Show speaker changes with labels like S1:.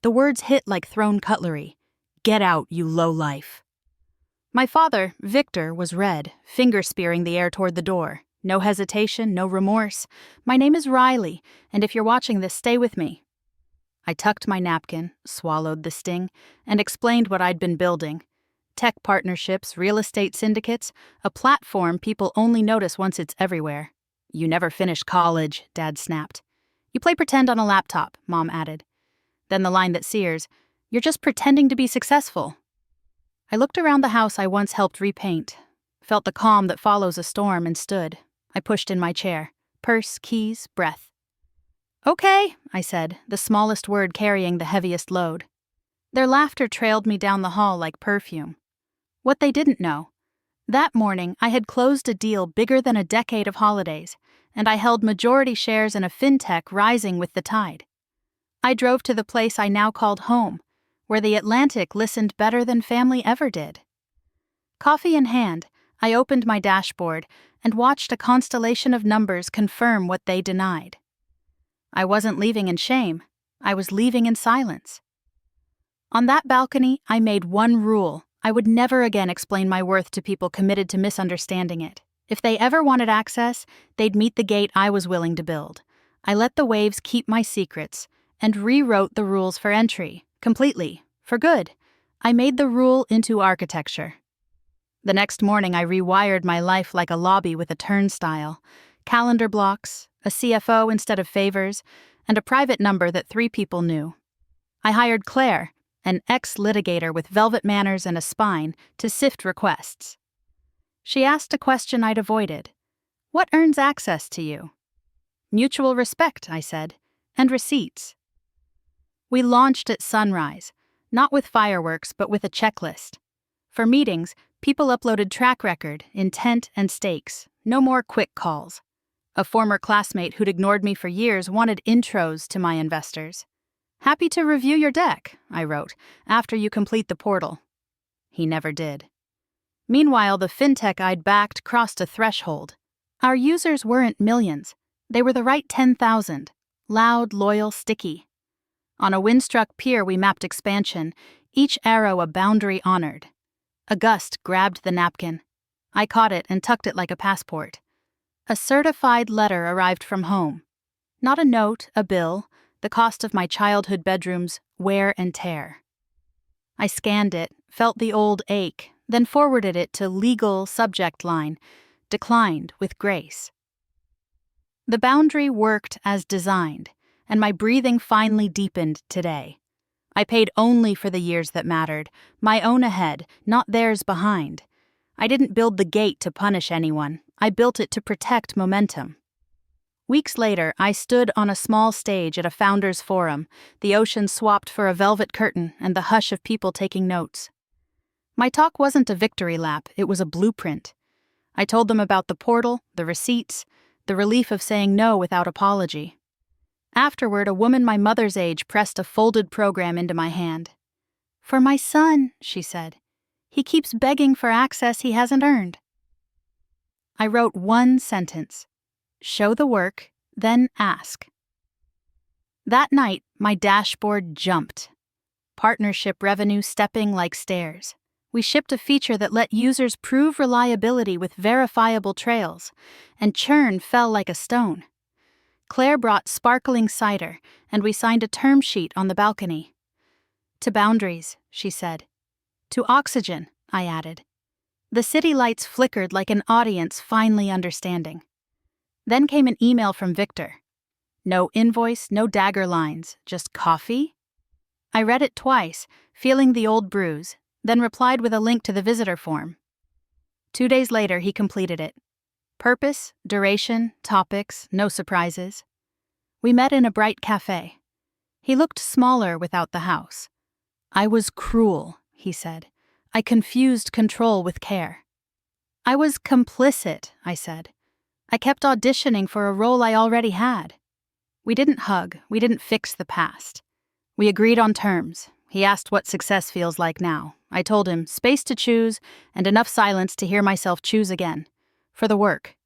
S1: The words hit like thrown cutlery. "Get out, you low-life." My father, Victor, was red, finger-spearing the air toward the door. No hesitation, no remorse. "My name is Riley, and if you're watching this, stay with me." I tucked my napkin, swallowed the sting, and explained what I'd been building. Tech partnerships, real estate syndicates, a platform people only notice once it's everywhere. "You never finished college," Dad snapped. "You play pretend on a laptop," Mom added. Then the line that sears, "You're just pretending to be successful." I looked around the house I once helped repaint, felt the calm that follows a storm, and stood. I pushed in my chair. Purse, keys, breath. "Okay," I said, the smallest word carrying the heaviest load. Their laughter trailed me down the hall like perfume. What they didn't know. That morning, I had closed a deal bigger than a decade of holidays, and I held majority shares in a fintech rising with the tide. I drove to the place I now called home, where the Atlantic listened better than family ever did. Coffee in hand, I opened my dashboard and watched a constellation of numbers confirm what they denied. I wasn't leaving in shame. I was leaving in silence. On that balcony, I made one rule. I would never again explain my worth to people committed to misunderstanding it. If they ever wanted access, they'd meet the gate I was willing to build. I let the waves keep my secrets and rewrote the rules for entry, completely, for good. I made the rule into architecture. The next morning, I rewired my life like a lobby with a turnstile, calendar blocks, a CFO instead of favors, and a private number that 3 people knew. I hired Claire, an ex-litigator with velvet manners and a spine, to sift requests. She asked a question I'd avoided. "What earns access to you?" "Mutual respect," I said, "and receipts." We launched at sunrise, not with fireworks but with a checklist. For meetings, people uploaded track record, intent, and stakes, no more quick calls. A former classmate who'd ignored me for years wanted intros to my investors. "Happy to review your deck," I wrote, "after you complete the portal." He never did. Meanwhile, the fintech I'd backed crossed a threshold. Our users weren't millions. They were the right 10,000. Loud, loyal, sticky. On a wind-struck pier, we mapped expansion, each arrow a boundary honored. A gust grabbed the napkin. I caught it and tucked it like a passport. A certified letter arrived from home. Not a note, a bill, the cost of my childhood bedroom's wear and tear. I scanned it, felt the old ache, then forwarded it to legal subject line, declined with grace. The boundary worked as designed, and my breathing finally deepened today. I paid only for the years that mattered, my own ahead, not theirs behind. I didn't build the gate to punish anyone. I built it to protect momentum. Weeks later, I stood on a small stage at a founders' forum, the ocean swapped for a velvet curtain and the hush of people taking notes. My talk wasn't a victory lap, it was a blueprint. I told them about the portal, the receipts, the relief of saying no without apology. Afterward, a woman my mother's age pressed a folded program into my hand. "For my son," she said. "He keeps begging for access he hasn't earned." I wrote one sentence. Show the work, then ask. That night, my dashboard jumped. Partnership revenue stepping like stairs. We shipped a feature that let users prove reliability with verifiable trails, and churn fell like a stone. Claire brought sparkling cider, and we signed a term sheet on the balcony. "To boundaries," she said. "To oxygen," I added. The city lights flickered like an audience finally understanding. Then came an email from Victor. No invoice, no dagger lines, just coffee? I read it twice, feeling the old bruise, then replied with a link to the visitor form. 2 days later, he completed it. Purpose, duration, topics, no surprises. We met in a bright cafe. He looked smaller without the house. "I was cruel," he said. "I confused control with care." "I was complicit," I said. "I kept auditioning for a role I already had." We didn't hug, we didn't fix the past. We agreed on terms. He asked what success feels like now. I told him space to choose and enough silence to hear myself choose again. For the work.